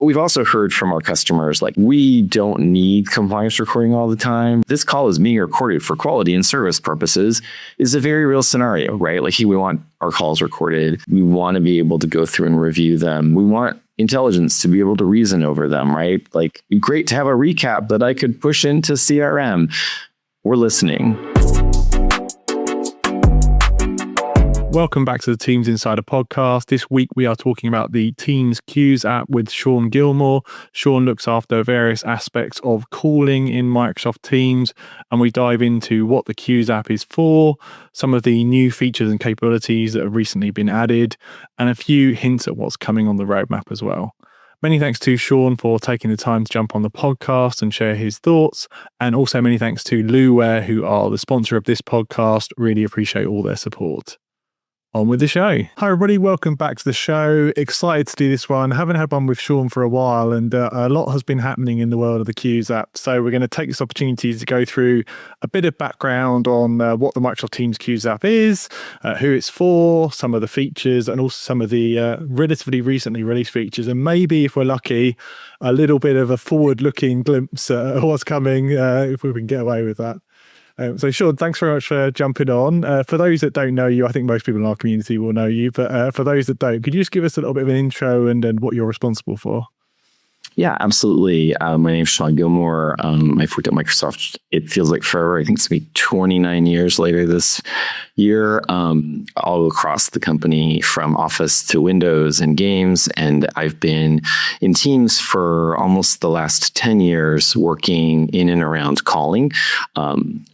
We've also heard from our customers, like, we don't need compliance recording all the time. This call is being recorded for quality and service purposes is a very real scenario, right? Like, we want our calls recorded. We want to be able to go through and review them. We want intelligence to be able to reason over them, right? Like, great to have a recap that I could push into CRM. We're listening. Welcome back to the Teams Insider podcast. This week we are talking about the Teams Queues app with Sean Gilmour. Sean looks after various aspects of calling in Microsoft Teams, and we dive into what the Queues app is for, some of the new features and capabilities that have recently been added, and a few hints at what's coming on the roadmap as well. Many thanks to Sean for taking the time to jump on the podcast and share his thoughts. And also many thanks to Luware, who are the sponsor of this podcast. Really appreciate all their support. On with the show. Hi everybody, welcome back to the show. Excited to do this one. Haven't had one with Sean for a while, and a lot has been happening in the world of the Queues app. So we're going to take this opportunity to go through a bit of background on what the Microsoft Teams Queues app is, who it's for, some of the features, and also some of the relatively recently released features, and maybe, if we're lucky, a little bit of a forward-looking glimpse at what's coming, if we can get away with that. So Sean, thanks very much for jumping on. For those that don't know you, I think most people in our community will know you, but for those that don't, could you just give us a little bit of an intro and what you're responsible for? Yeah, absolutely. My name is Sean Gilmour. I've worked at Microsoft. It feels like forever. I think it's going to be 29 years later this year, all across the company, from Office to Windows and games. And I've been in Teams for almost the last 10 years, working in and around calling,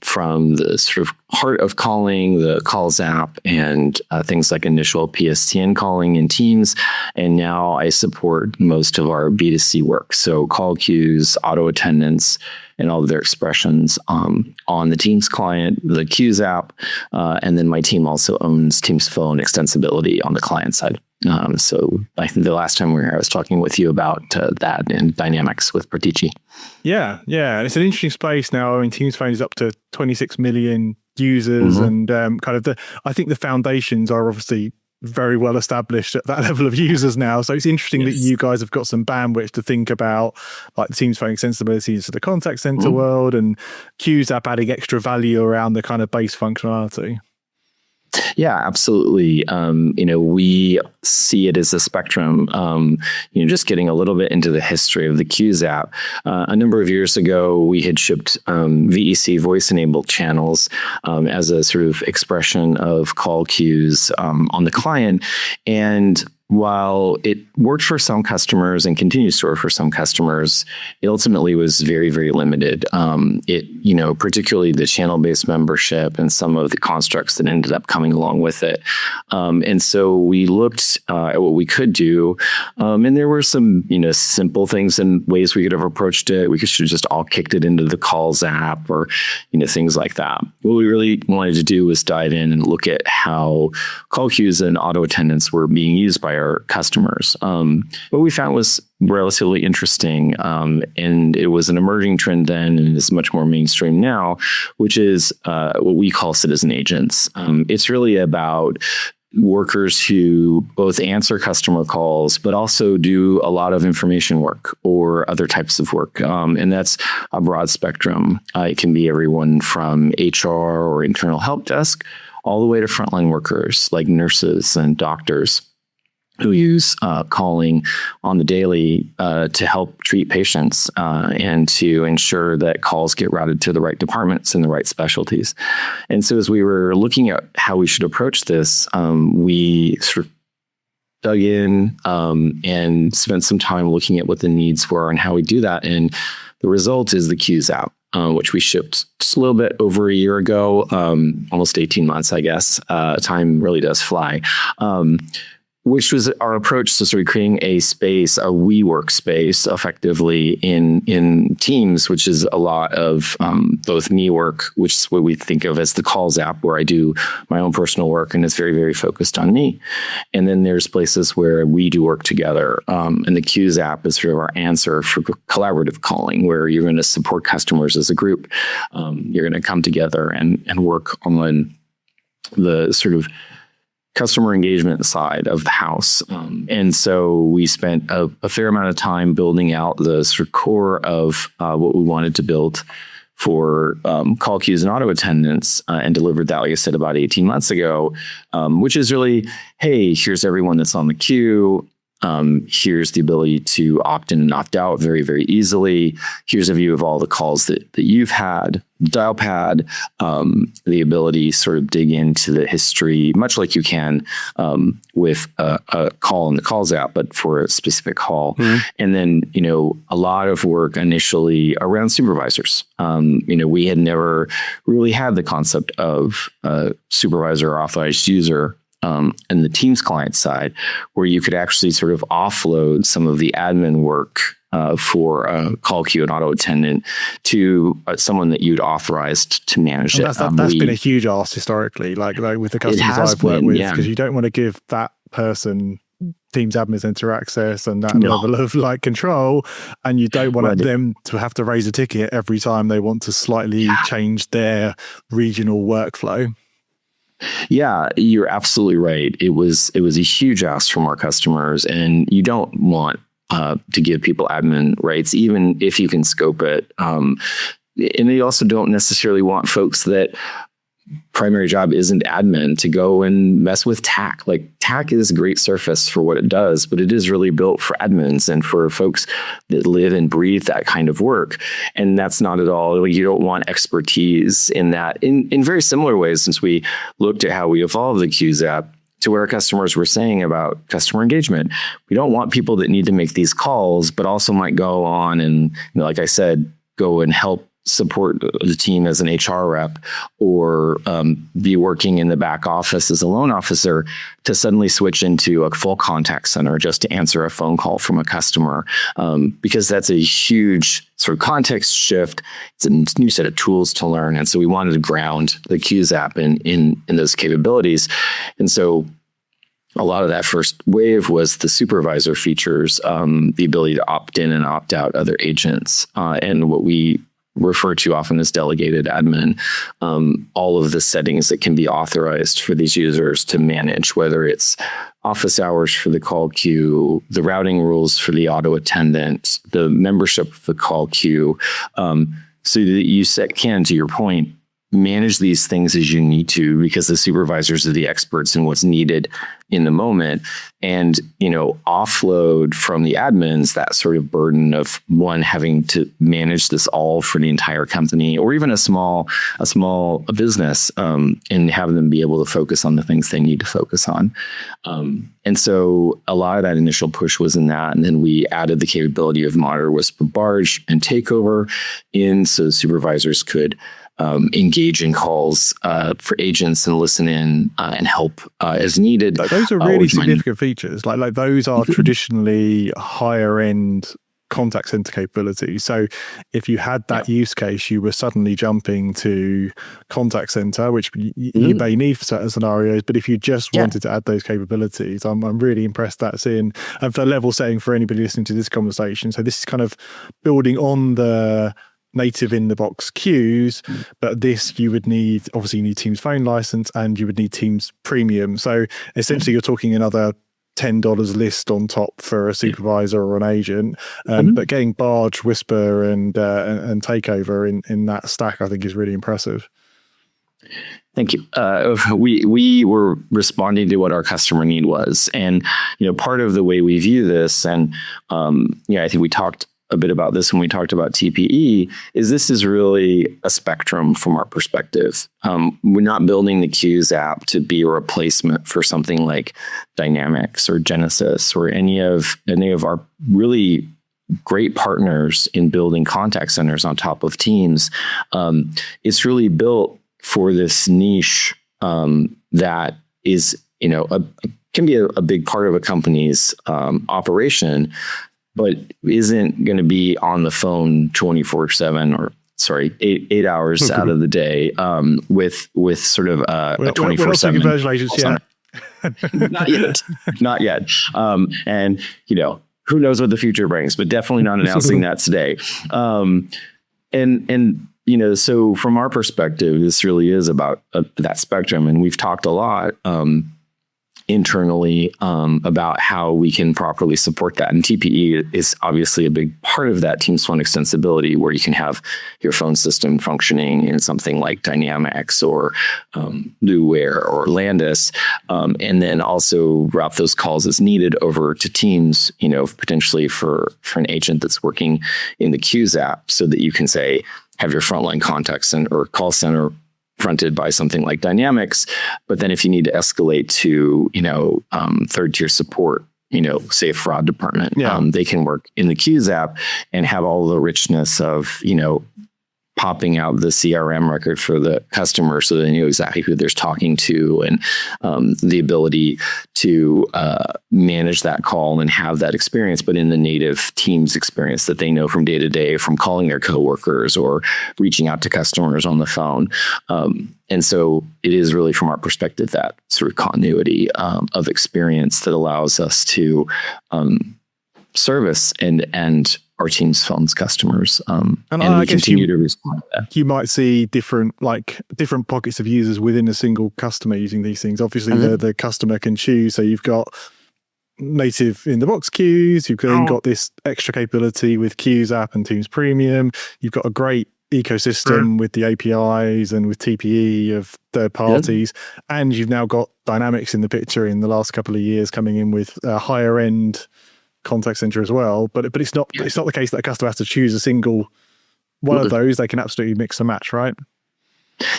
from the sort of heart of calling, the calls app, and things like initial PSTN calling in Teams. And now I support most of our B2C work. So call queues, auto attendance, and all of their expressions on the Teams client, the Queues app. And then my team also owns Teams Phone Extensibility on the client side. So I think the last time we were here, I was talking with you about that and dynamics with Pratici. Yeah. And it's an interesting space now. I mean, Teams Phone is up to 26 million users, and I think the foundations are obviously very well established at that level of users now. So it's interesting that you guys have got some bandwidth to think about, like the Teams Phone Extensibility to the contact center world, and Queues app adding extra value around the kind of base functionality. Yeah, absolutely. We see it as a spectrum. Just getting a little bit into the history of the Queues app. A number of years ago, we had shipped VEC voice-enabled channels as a sort of expression of call queues on the client. And while it worked for some customers and continues to work for some customers, it ultimately was very, very limited. Particularly the channel-based membership and some of the constructs that ended up coming along with it. And so we looked at what we could do. And there were some, simple things and ways we could have approached it. We should have just all kicked it into the calls app or, things like that. What we really wanted to do was dive in and look at how call queues and auto attendance were being used by our customers. What we found was relatively interesting, and it was an emerging trend then, and is much more mainstream now, which is what we call citizen agents. It's really about workers who both answer customer calls, but also do a lot of information work or other types of work. And that's a broad spectrum. It can be everyone from HR or internal help desk, all the way to frontline workers like nurses and doctors, who use calling on the daily to help treat patients and to ensure that calls get routed to the right departments and the right specialties. And so as we were looking at how we should approach this, we sort of dug in and spent some time looking at what the needs were and how we do that. And the result is the Queues app, which we shipped just a little bit over a year ago, almost 18 months, I guess. Time really does fly. Which was our approach to sort of creating a space, a WeWork space, effectively in Teams, which is a lot of both me work, which is what we think of as the calls app, where I do my own personal work, and it's very, very focused on me. And then there's places where we do work together. And the Queues app is sort of our answer for collaborative calling, where you're going to support customers as a group. You're going to come together and work on the sort of customer engagement side of the house. And so we spent a fair amount of time building out the sort of core of what we wanted to build for call queues and auto attendants, and delivered that, like I said, about 18 months ago, which is really, hey, here's everyone that's on the queue. Here's the ability to opt in and opt out very, very easily. Here's a view of all the calls that you've had, dial pad, the ability to sort of dig into the history, much like you can with a call in the calls app, but for a specific call. And then, a lot of work initially around supervisors. We had never really had the concept of a supervisor or authorized user and the Teams client side, where you could actually sort of offload some of the admin work for a call queue and auto attendant to someone that you'd authorized to manage it. That's been a huge ask historically, like with the customers I've worked with, because you don't want to give that person Teams admin center access and that level of control, and you don't want them to have to raise a ticket every time they want to slightly change their regional workflow. Yeah, you're absolutely right. It was a huge ask from our customers, and you don't want to give people admin rights, even if you can scope it. And they also don't necessarily want folks that primary job isn't admin to go and mess with TAC. Like, TAC is a great surface for what it does, but it is really built for admins and for folks that live and breathe that kind of work. And that's not at all, you don't want expertise in that. In very similar ways, since we looked at how we evolved the Queues app to what our customers were saying about customer engagement. We don't want people that need to make these calls, but also might go on and, like I said, go and help support the team as an HR rep, or be working in the back office as a loan officer, to suddenly switch into a full contact center just to answer a phone call from a customer, because that's a huge sort of context shift. It's a new set of tools to learn. And so we wanted to ground the Queues app in those capabilities. And so a lot of that first wave was the supervisor features, the ability to opt in and opt out other agents, and what we refer to often as delegated admin, all of the settings that can be authorized for these users to manage, whether it's office hours for the call queue, the routing rules for the auto attendant, the membership of the call queue, so that you can, to your point, manage these things as you need to, because the supervisors are the experts in what's needed in the moment, and offload from the admins that sort of burden of one having to manage this all for the entire company, or even a small business, and have them be able to focus on the things they need to focus on. And so a lot of that initial push was in that, and then we added the capability of monitor, whisper, barge, and takeover in, so supervisors could engage in calls for agents and listen in and help as needed. Those are really significant features. Like those are traditionally higher end contact center capabilities. So if you had that use case, you were suddenly jumping to contact center, which you may need for certain scenarios. But if you just wanted to add those capabilities, I'm really impressed that's in. And for level setting for anybody listening to this conversation, so this is kind of building on the native in the box queues, but this you would need, obviously you need Teams Phone license and you would need Teams Premium. So essentially you're talking another $10 list on top for a supervisor or an agent, but getting barge, whisper, and takeover in that stack, I think is really impressive. Thank you. We were responding to what our customer need was, and part of the way we view this, and I think we talked a bit about this when we talked about TPE, is this is really a spectrum from our perspective. We're not building the Queues app to be a replacement for something like Dynamics or Genesis or any of our really great partners in building contact centers on top of Teams. It's really built for this niche that is, can be a big part of a company's operation, but isn't going to be on the phone 24/7 or 8 hours out of the day with sort of a 24/7. Congratulations, Not yet. And who knows what the future brings, but definitely not announcing that today. So from our perspective, this really is about that spectrum, and we've talked a lot internally about how we can properly support that. And TPE is obviously a big part of that Teams Phone Extensibility, where you can have your phone system functioning in something like Dynamics or Blueware or Landis, and then also route those calls as needed over to Teams, potentially for an agent that's working in the Queues app, so that you can say, have your frontline contact center or call center fronted by something like Dynamics. But then if you need to escalate to, third tier support, say a fraud department, they can work in the Queues app and have all the richness of, popping out the CRM record for the customer so they know exactly who they're talking to, and the ability to manage that call and have that experience, but in the native Teams experience that they know from day to day, from calling their coworkers or reaching out to customers on the phone. And so it is really, from our perspective, that sort of continuity of experience that allows us to service and our Teams Phones customers, and we continue to respond to that. You might see different pockets of users within a single customer using these things. Obviously, the customer can choose. So you've got native in the box queues. You've then got this extra capability with Queues app and Teams Premium. You've got a great ecosystem with the APIs and with TPE of third parties, and you've now got Dynamics in the picture in the last couple of years, coming in with a higher end contact center as well, but it's not the case that a customer has to choose a single one of those. They can absolutely mix and match, right?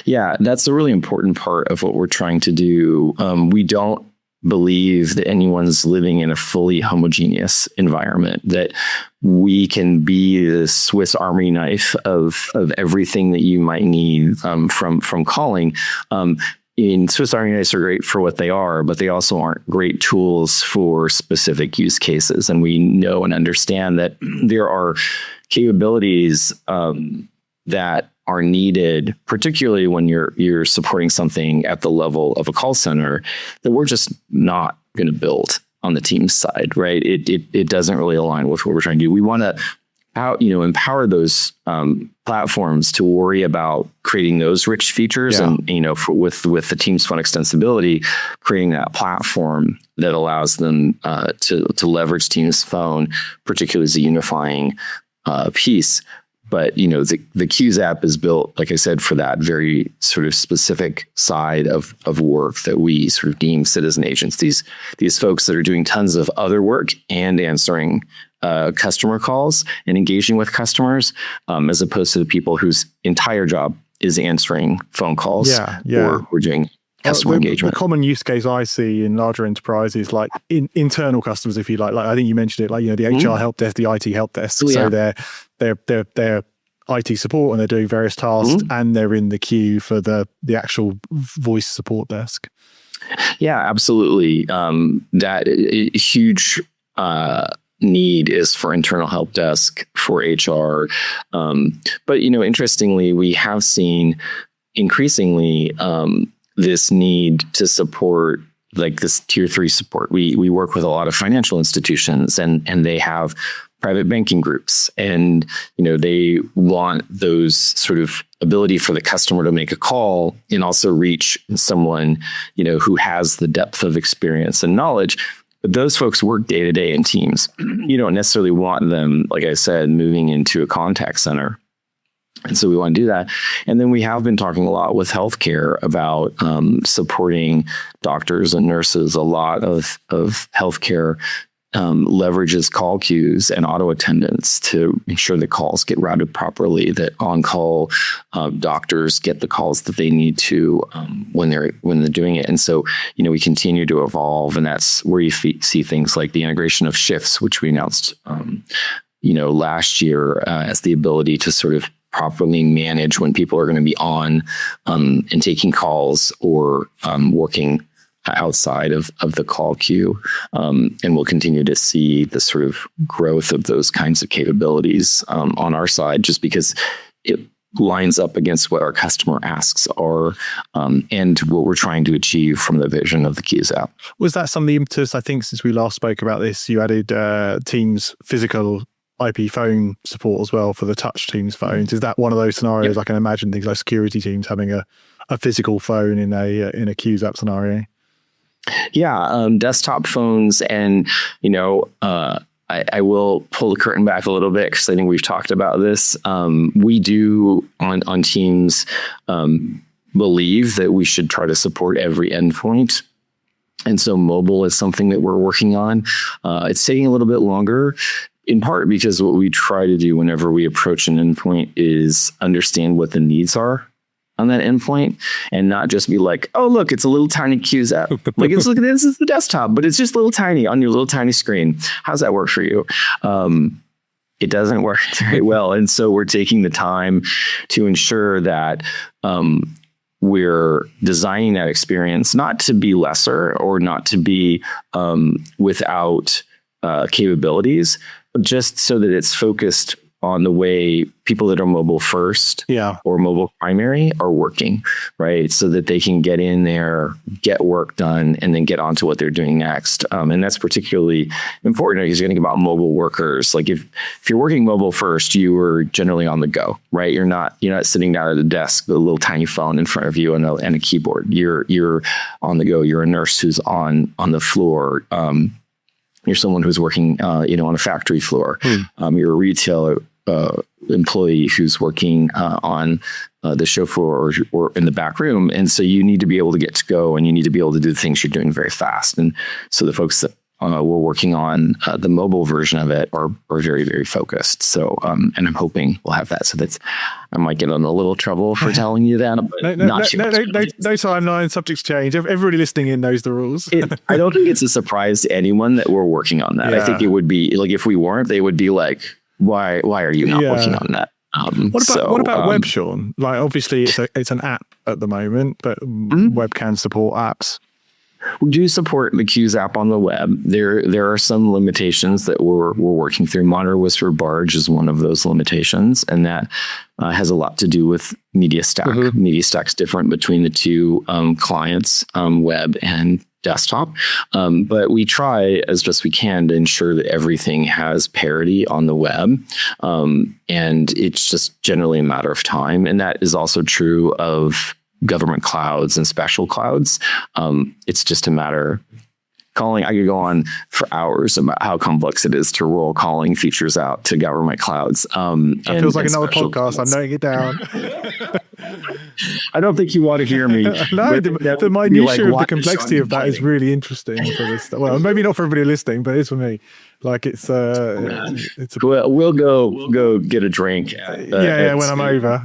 Yeah, that's a really important part of what we're trying to do. We don't believe that anyone's living in a fully homogeneous environment, that we can be the Swiss Army knife of everything that you might need from calling. In Swiss Army knives are great for what they are, but they also aren't great tools for specific use cases. And we know and understand that there are capabilities that are needed, particularly when you're supporting something at the level of a call center, that we're just not going to build on the Teams side, right? It doesn't really align with what we're trying to do. We want to empower those platforms to worry about creating those rich features, and with the Teams Phone Extensibility, creating that platform that allows them to leverage Teams Phone, particularly as a unifying piece. But the Queues app is built, like I said, for that very sort of specific side of work that we sort of deem citizen agents. These folks that are doing tons of other work and answering customer calls and engaging with customers, as opposed to the people whose entire job is answering phone calls or doing customer engagement. The common use case I see in larger enterprises, like internal customers, if you like I think you mentioned it, the HR help desk, the IT help desk. So they're IT support and they're doing various tasks, and they're in the queue for the actual voice support desk. Yeah, absolutely. That huge need is for internal help desk for HR. But, interestingly, we have seen increasingly this need to support like this tier 3 support. We work with a lot of financial institutions, and they have private banking groups, and they want those sort of ability for the customer to make a call and also reach someone who has the depth of experience and knowledge. But those folks work day to day in Teams. You don't necessarily want them, like I said, moving into a contact center. And so we want to do that. And then we have been talking a lot with healthcare about supporting doctors and nurses. A lot of healthcare leverages call queues and auto attendants to ensure that calls get routed properly, that on-call doctors get the calls that they need to when they're doing it. And so, we continue to evolve, and that's where you see things like the integration of shifts, which we announced, last year, as the ability to sort of properly manage when people are going to be on and taking calls or working outside of the call queue. And we'll continue to see the sort of growth of those kinds of capabilities on our side, just because it lines up against what our customer asks are and what we're trying to achieve from the vision of the Queues app. Was that some of the impetus? I think since we last spoke about this, you added Teams physical IP phone support as well for the touch Teams phones. Is that one of those scenarios? I can imagine things like security teams having a physical phone in a Queues app scenario. Yeah, desktop phones, and I will pull the curtain back a little bit because I think we've talked about this. We do on Teams believe that we should try to support every endpoint. And so mobile is something that we're working on. It's taking a little bit longer, in part because what we try to do whenever we approach an endpoint is understand what the needs are on that endpoint, and not just be like, oh, look, it's a little tiny Qs app. Like, look at this is the desktop, but it's just a little tiny on your little tiny screen. How's that work for you? It doesn't work very well. And so we're taking the time to ensure that we're designing that experience not to be lesser or not to be without capabilities, but just so that it's focused on the way people that are mobile first or mobile primary are working, right? So that they can get in there, get work done, and then get on to what they're doing next. And that's particularly important because you're going to think about mobile workers. Like if you're working mobile first, you are generally on the go, right? You're not sitting down at a desk with a little tiny phone in front of you and a keyboard. You're on the go. You're a nurse who's on the floor. You're someone who's working, on a factory floor. You're a retail employee who's working on the show floor or in the back room. And so you need to be able to get to go, and you need to be able to do the things you're doing very fast. And so the folks that we're working on the mobile version of it are very, very focused. So, and I'm hoping we'll have that. So I might get in a little trouble for telling you that. But no timeline, subjects change. Everybody listening in knows the rules. I don't think it's a surprise to anyone that we're working on that. I think it would be like, if we weren't, they would be like, why are you not working on that? What about web, Sean? Like, obviously it's an app at the moment, but web can support apps. We do support the Qs app on the web. There are some limitations that we're working through. Monitor, Whisper, Barge is one of those limitations, and that has a lot to do with Media Stack. Media Stack's different between the two clients, web and desktop. But we try as best we can to ensure that everything has parity on the web. And it's just generally a matter of time. And that is also true of government clouds and special clouds. It's just a matter calling. I could go on for hours about how complex it is to roll calling features out to government clouds. That feels like another podcast. I'm noting it down. I don't think you want to hear me. No, the minutiae of the complexity of that is really interesting for this. Well, maybe not for everybody listening, but it is for me. Like it's we'll go get a drink. When I'm over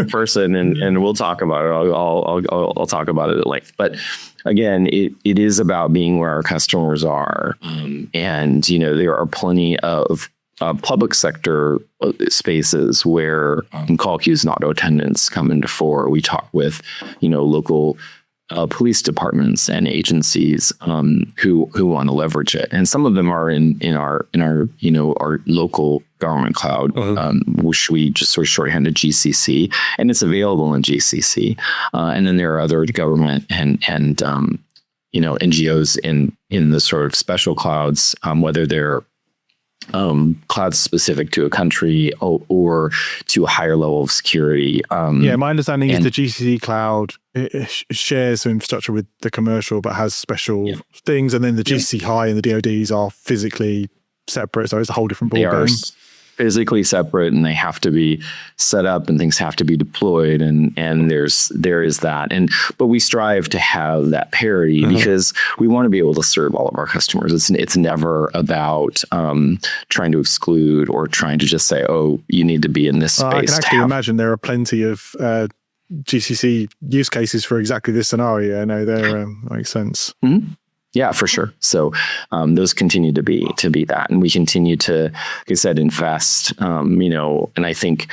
person, and we'll talk about it. I'll talk about it at length. But again, it is about being where our customers are, and there are plenty of public sector spaces where call queues and auto attendants come into fore. We talk with local police departments and agencies who want to leverage it, and some of them are in our our local government cloud, which we just sort of shorthanded GCC, and it's available in GCC. And then there are other government and NGOs in the sort of special clouds, whether they're clouds specific to a country or to a higher level of security. My understanding is the GCC cloud shares some infrastructure with the commercial, but has special things. And then the GCC High and the DoDs are physically separate. So it's a whole different ballgame. Physically separate, and they have to be set up, and things have to be deployed, and there is that, but we strive to have that parity because we want to be able to serve all of our customers. It's never about trying to exclude or trying to just say, oh, you need to be in this space. I can actually imagine there are plenty of GCC use cases for exactly this scenario. I know there makes sense. Mm-hmm. Yeah, for sure. So those continue to be that, and we continue to, like I said, invest. And I think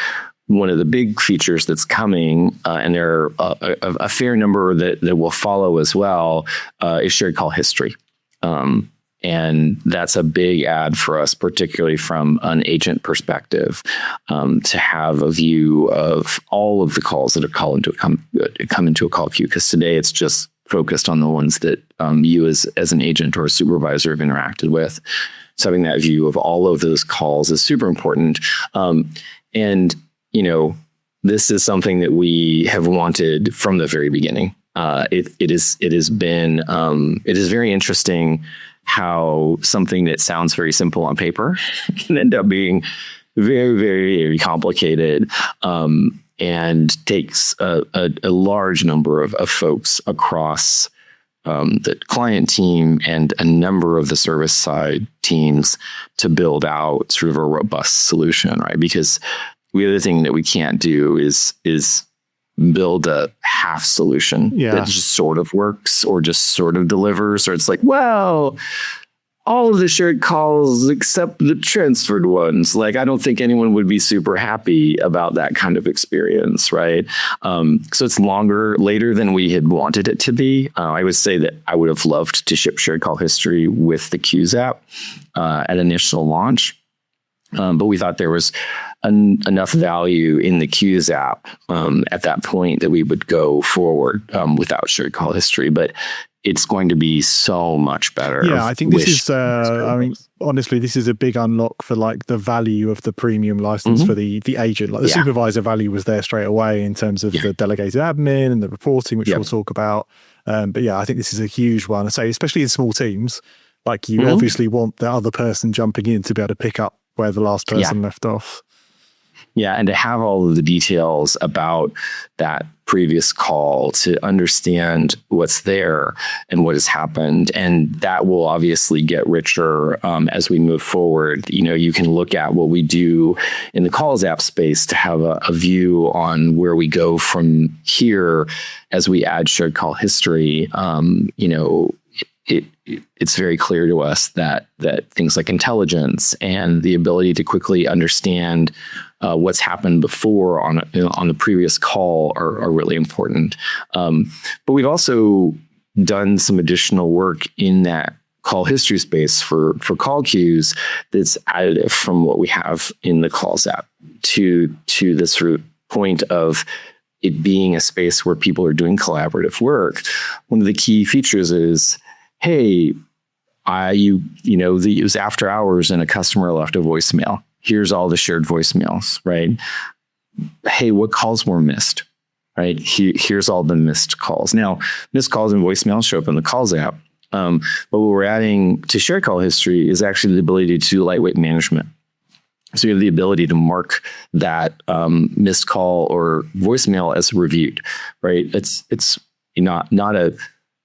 one of the big features that's coming, and there are a fair number that will follow as well, is shared call history. And that's a big add for us, particularly from an agent perspective, to have a view of all of the calls that are come into a call queue. Because today it's just focused on the ones that you as an agent or a supervisor have interacted with. So having that view of all of those calls is super important. And this is something that we have wanted from the very beginning. it has been it is very interesting how something that sounds very simple on paper can end up being very, very, very complicated, and takes a large number of folks across the client team and a number of the service side teams to build out sort of a robust solution, right? Because the other thing that we can't do is build a half solution that just sort of works or just sort of delivers, or it's like, well, all of the shared calls except the transferred ones. Like, I don't think anyone would be super happy about that kind of experience, right? So it's later than we had wanted it to be. I would say that I would have loved to ship shared call history with the Qs app at initial launch. But we thought there was enough value in the Qs app at that point that we would go forward without shared call history. But it's going to be so much better. Yeah, I think this is, honestly, this is a big unlock for like the value of the premium license for the agent. Like the supervisor value was there straight away in terms of the delegated admin and the reporting, which we'll talk about. But yeah, I think this is a huge one. I say, especially in small teams, like you obviously want the other person jumping in to be able to pick up where the last person left off. Yeah, and to have all of the details about that previous call, to understand what's there and what has happened. And that will obviously get richer as we move forward. You know, you can look at what we do in the calls app space to have a view on where we go from here as we add shared call history. You know, it's very clear to us that things like intelligence and the ability to quickly understand what's happened before on the previous call are really important. But we've also done some additional work in that call history space for call queues that's additive from what we have in the calls app to this sort of point of it being a space where people are doing collaborative work. One of the key features is, hey, it was after hours and a customer left a voicemail. Here's all the shared voicemails, right? Hey, what calls were missed, right? Here's all the missed calls. Now, missed calls and voicemails show up in the calls app. But what we're adding to shared call history is actually the ability to do lightweight management. So you have the ability to mark that missed call or voicemail as reviewed, right? It's not a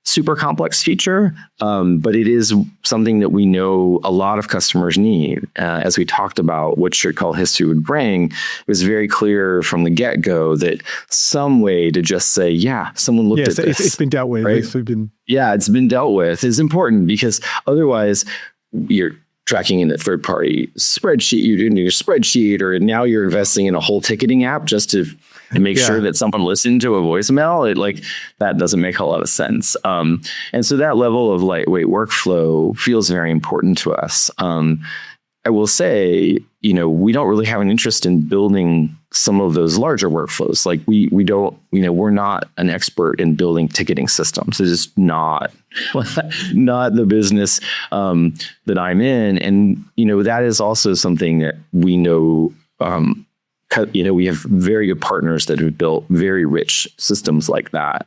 super complex feature, but it is something that we know a lot of customers need. As we talked about what shared call history would bring, it was very clear from the get-go that some way to just say, someone looked at this. It's been dealt with. Right? It's been dealt with is important, because otherwise you're tracking in a third-party spreadsheet. You're doing your spreadsheet, or now you're investing in a whole ticketing app just to make sure that someone listened to a voicemail. That doesn't make a lot of sense. And so that level of lightweight workflow feels very important to us. I will say, we don't really have an interest in building some of those larger workflows. Like we don't, we're not an expert in building ticketing systems. It's just not the business that I'm in. And, that is also something that we know, we have very good partners that have built very rich systems like that.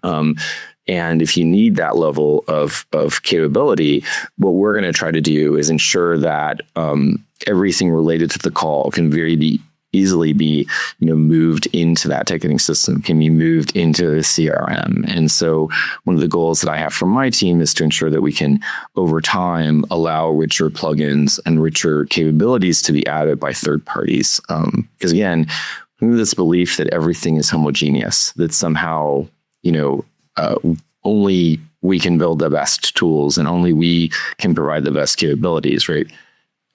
And if you need that level of capability, what we're going to try to do is ensure that everything related to the call can very easily be moved into that ticketing system, can be moved into the CRM. And so one of the goals that I have for my team is to ensure that we can, over time, allow richer plugins and richer capabilities to be added by third parties. Because again, this belief that everything is homogeneous, that somehow, only we can build the best tools and only we can provide the best capabilities, right?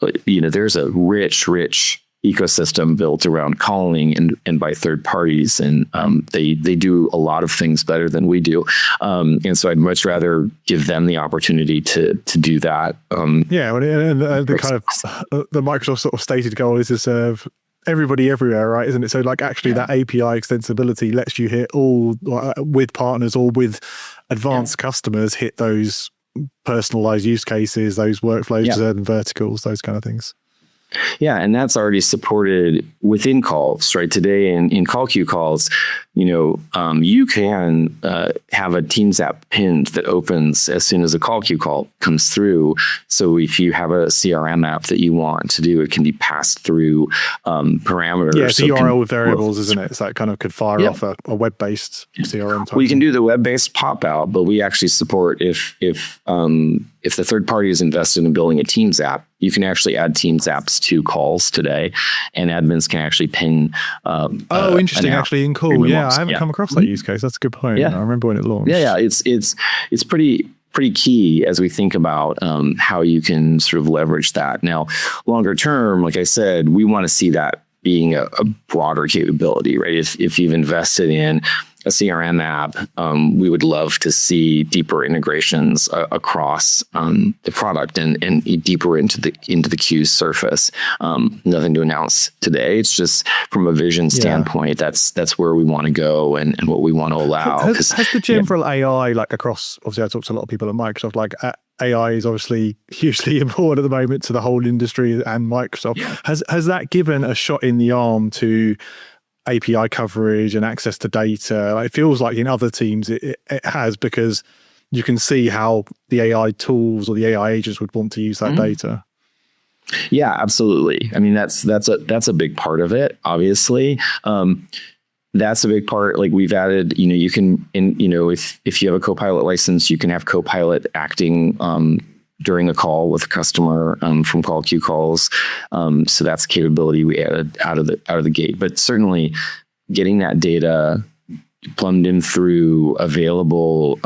But, there's a rich ecosystem built around calling and by third parties, and they do a lot of things better than we do, and so I'd much rather give them the opportunity to do that. And the kind of the Microsoft sort of stated goal is to serve everybody everywhere, right? Isn't it? So actually that API extensibility lets you hit all with partners or with advanced customers, hit those personalized use cases, those workflows, certain verticals, those kind of things. Yeah, and that's already supported within calls, right? Today in call queue calls, you can have a Teams app pinned that opens as soon as a call queue call comes through. So if you have a CRM app that you want to do, it can be passed through parameters. Yeah, it's a URL with variables, isn't it? So that kind of could fire off a web-based CRM type. We can do the web-based pop-out, but we actually support if the third party is invested in building a Teams app, you can actually add Teams apps to calls today, and admins can actually pin. Interesting. Actually, in call. Yeah, I haven't come across that use case. That's a good point. Yeah. I remember when it launched. Yeah, it's pretty key as we think about how you can sort of leverage that. Now, longer term, like I said, we want to see that being a broader capability, right? If you've invested in a CRM app, we would love to see deeper integrations across the product and deeper into the queues surface. Nothing to announce today. It's just from a vision standpoint, that's where we want to go and what we want to allow. Has the general AI, like across, obviously I talk to a lot of people at Microsoft, like AI is obviously hugely important at the moment to the whole industry and Microsoft. Yeah. Has that given a shot in the arm to API coverage and access to data? It feels like in other teams it has, because you can see how the AI tools or the AI agents would want to use that data. Yeah, absolutely. I mean, that's a big part of it, obviously. That's a big part. Like we've added, you can, if you have a Copilot license, you can have Copilot acting during a call with a customer from call queue calls. So that's a capability we added out of the gate. But certainly getting that data plumbed in through, available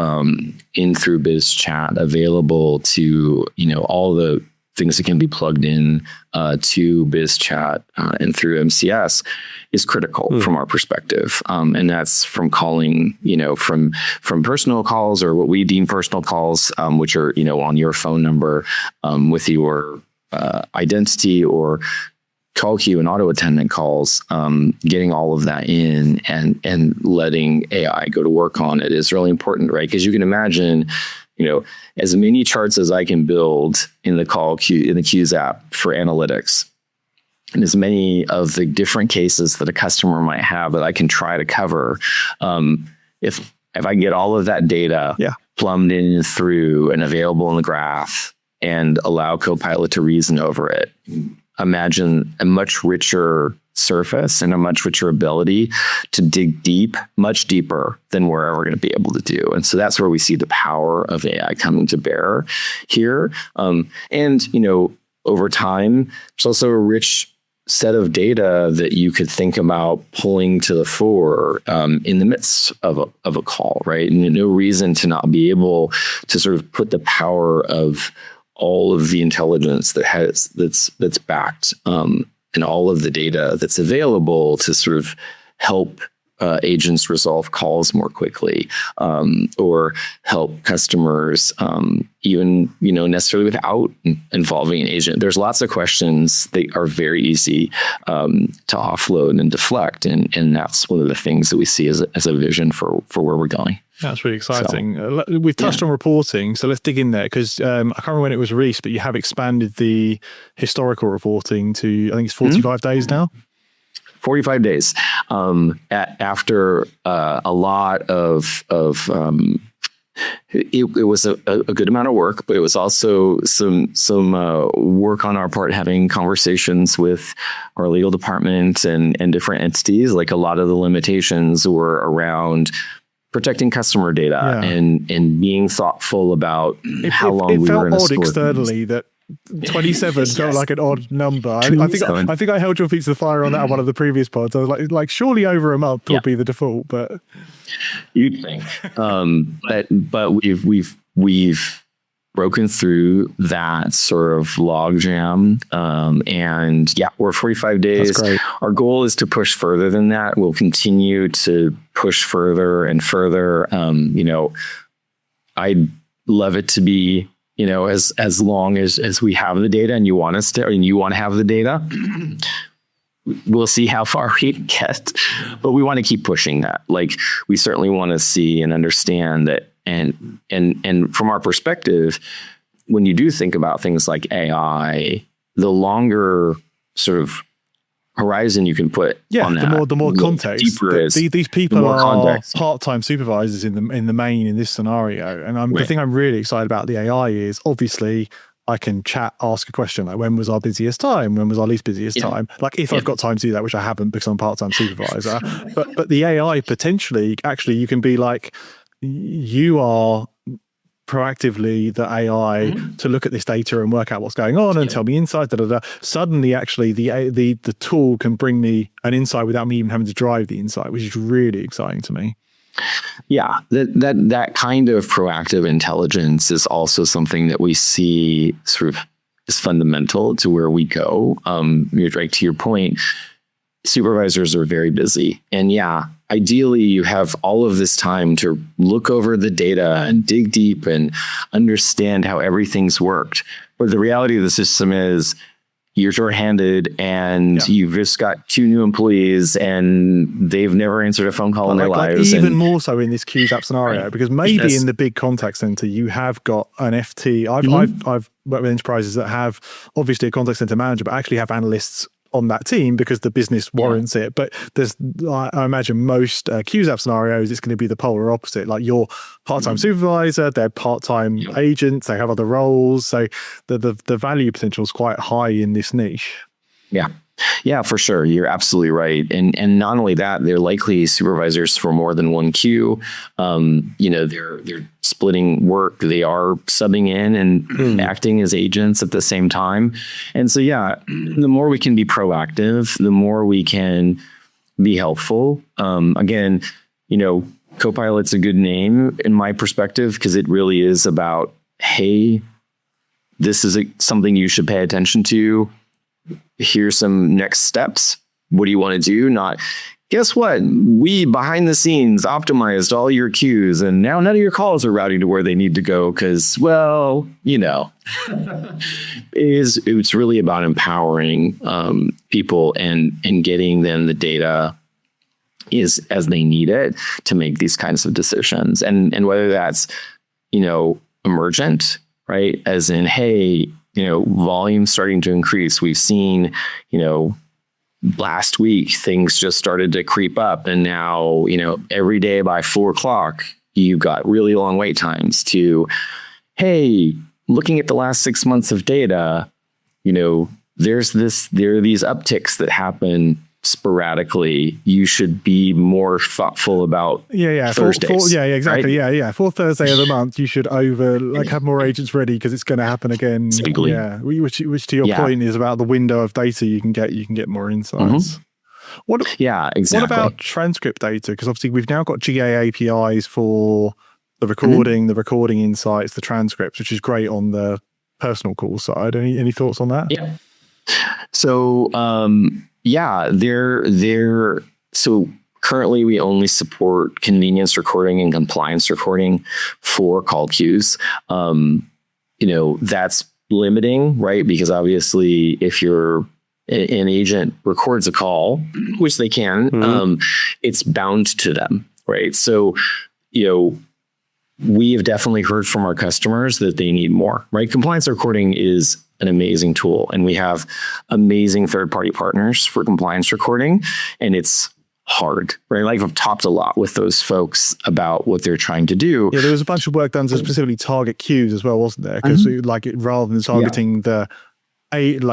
in through biz chat, available to all the things that can be plugged in to biz chat and through MCS is critical from our perspective. And that's from calling, from personal calls or what we deem personal calls, which are, on your phone number with your identity, or call queue and auto attendant calls, getting all of that in and letting AI go to work on it is really important, right? Because you can imagine, as many charts as I can build in the call queue, in the queues app for analytics, and as many of the different cases that a customer might have that I can try to cover, if I can get all of that data plumbed in through and available in the graph and allow Copilot to reason over it, imagine a much richer surface and a much richer ability to dig deep, much deeper than we're ever going to be able to do. And so that's where we see the power of AI coming to bear here. Over time, there's also a rich set of data that you could think about pulling to the fore in the midst of a call, right? And no reason to not be able to sort of put the power of all of the intelligence that's backed and all of the data that's available to sort of help agents resolve calls more quickly, or help customers even necessarily without involving an agent. There's lots of questions that are very easy to offload and deflect, and that's one of the things that we see as a vision for where we're going. That's really exciting. So, we've touched on reporting, so let's dig in there, because I can't remember when it was released, but you have expanded the historical reporting to, I think it's 45 days now. 45 days after a lot of it was a good amount of work, but it was also some work on our part, having conversations with our legal department and different entities. Like a lot of the limitations were around protecting customer data and being thoughtful about how long we were in a store. It felt odd externally that 27 felt like an odd number. I think I held your feet to the fire on that on one of the previous pods. I was like surely over a month would be the default, but you'd think. But we've broken through that sort of logjam, and we're 45 days. That's great. Our goal is to push further than that. We'll continue to push further and further. I'd love it to be, as long as we have the data and you want us to, and you want to have the data, we'll see how far we get, but we want to keep pushing that. Like, we certainly want to see and understand that. And from our perspective, when you do think about things like AI, the longer sort of horizon you can put on that. The more context. Deeper is, these people the more are context. part-time supervisors in the main in this scenario. And the thing I'm really excited about the AI is obviously I can ask a question like, when was our busiest time? When was our least busiest time? Like if I've got time to do that, which I haven't because I'm a part-time supervisor. but the AI potentially, actually, you can be like, you are proactively the AI to look at this data and work out what's going on and tell me insights. Suddenly, actually, the tool can bring me an insight without me even having to drive the insight, which is really exciting to me. Yeah, that kind of proactive intelligence is also something that we see sort of is fundamental to where we go. You're right, to your point. Supervisors are very busy, and ideally you have all of this time to look over the data and dig deep and understand how everything's worked. But the reality of the system is you're short-handed and you've just got 2 new employees and they've never answered a phone call in their lives. Even more so in this Qs app scenario, because maybe in the big contact center, you have got an FT. I've worked with enterprises that have obviously a contact center manager, but actually have analysts on that team because the business warrants it. But I imagine most Qs app scenarios, it's going to be the polar opposite. Like you're part-time supervisor, they're part-time agents, they have other roles. So the value potential is quite high in this niche. Yeah, for sure. You're absolutely right. And not only that, they're likely supervisors for more than one queue. They're splitting work. They are subbing in and acting as agents at the same time. And so, the more we can be proactive, the more we can be helpful. Again, Copilot's a good name in my perspective, because it really is about, hey, this is something you should pay attention to. Here's some next steps. What do you want to do? Not, guess what? We behind the scenes optimized all your queues and now none of your calls are routing to where they need to go because, it's really about empowering people and getting them the data as they need it to make these kinds of decisions. And whether that's, emergent, right? As in, hey, volume starting to increase. We've seen, last week, things just started to creep up. And now, every day by 4:00, you've got really long wait times to, hey, looking at the last 6 months of data, there are these upticks that happen sporadically. You should be more thoughtful about Thursdays. Exactly. Right? For Thursday of the month, you should have more agents ready because it's going to happen again. Simply. Yeah, which to your point is about the window of data you can get more insights. Exactly. What about transcript data? Because obviously we've now got GA APIs for the recording, the recording insights, the transcripts, which is great on the personal call side. Any thoughts on that? Yeah. So, so currently we only support convenience recording and compliance recording for call queues. That's limiting, right? Because obviously if an agent records a call, which they can, it's bound to them, right? So, we have definitely heard from our customers that they need more, right? Compliance recording is an amazing tool, and we have amazing third-party partners for compliance recording, and it's hard, right? Like I've talked a lot with those folks about what they're trying to do. Yeah, there was a bunch of work done to specifically target queues as well, wasn't there? Because rather than targeting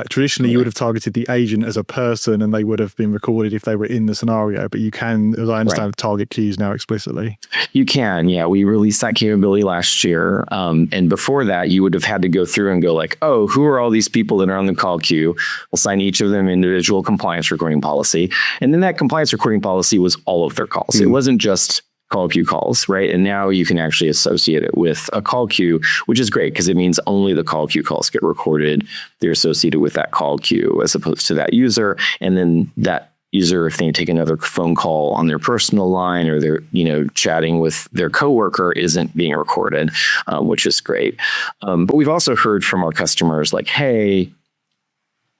traditionally you would have targeted the agent as a person and they would have been recorded if they were in the scenario, but you can, as I understand, target queues now explicitly. You can, we released that capability last year. And before that, you would have had to go through and go like, oh, who are all these people that are on the call queue? We'll assign each of them individual compliance recording policy. And then that compliance recording policy was all of their calls. It wasn't just call queue calls, right? And now you can actually associate it with a call queue, which is great because it means only the call queue calls get recorded. They're associated with that call queue as opposed to that user. And then that user, if they take another phone call on their personal line or they're, chatting with their coworker, isn't being recorded, which is great. But we've also heard from our customers like, hey,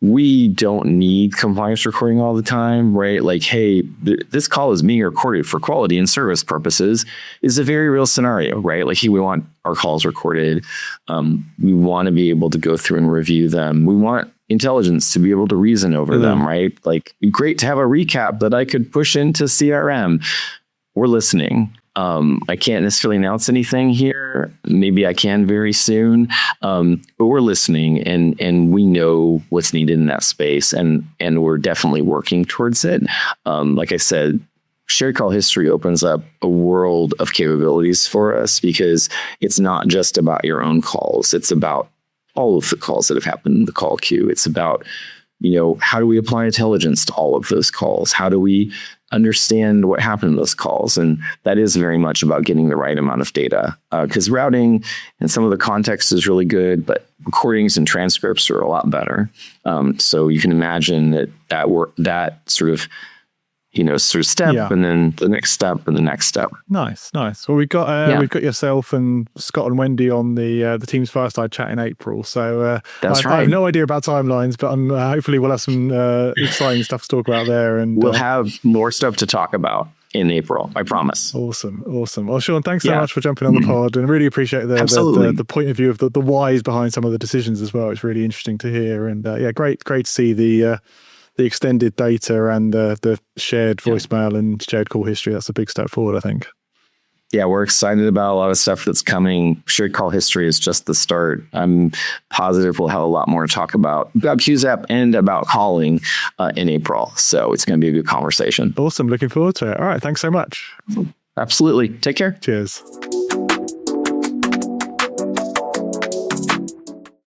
we don't need compliance recording all the time, right? Like, hey, this call is being recorded for quality and service purposes is a very real scenario, right? Like, hey, we want our calls recorded. We want to be able to go through and review them. We want intelligence to be able to reason over them, right? Like, great to have a recap that I could push into CRM. We're listening. I can't necessarily announce anything here. Maybe I can very soon. But we're listening and we know what's needed in that space, and we're definitely working towards it. Like I said, shared call history opens up a world of capabilities for us, because it's not just about your own calls. It's about all of the calls that have happened in the call queue. It's about, how do we apply intelligence to all of those calls? How do we understand what happened in those calls? And that is very much about getting the right amount of data, because routing and some of the context is really good, but recordings and transcripts are a lot better. So you can imagine that sort of step, and then the next step and the next step. Nice. Well, we've got yourself and Scott and Wendy on the Teams Fireside chat in April. So that's right. I have no idea about timelines, but hopefully we'll have some exciting stuff to talk about there. And we'll have more stuff to talk about in April, I promise. Awesome. Well, Sean, thanks so much for jumping on the pod, and really appreciate the point of view of the whys behind some of the decisions as well. It's really interesting to hear, and great to see the extended data and the shared voicemail and shared call history. That's a big step forward, I think. Yeah, we're excited about a lot of stuff that's coming. Shared call history is just the start. I'm positive we'll have a lot more to talk about QZAP and about calling in April. So it's going to be a good conversation. Awesome. Looking forward to it. All right. Thanks so much. Absolutely. Take care. Cheers.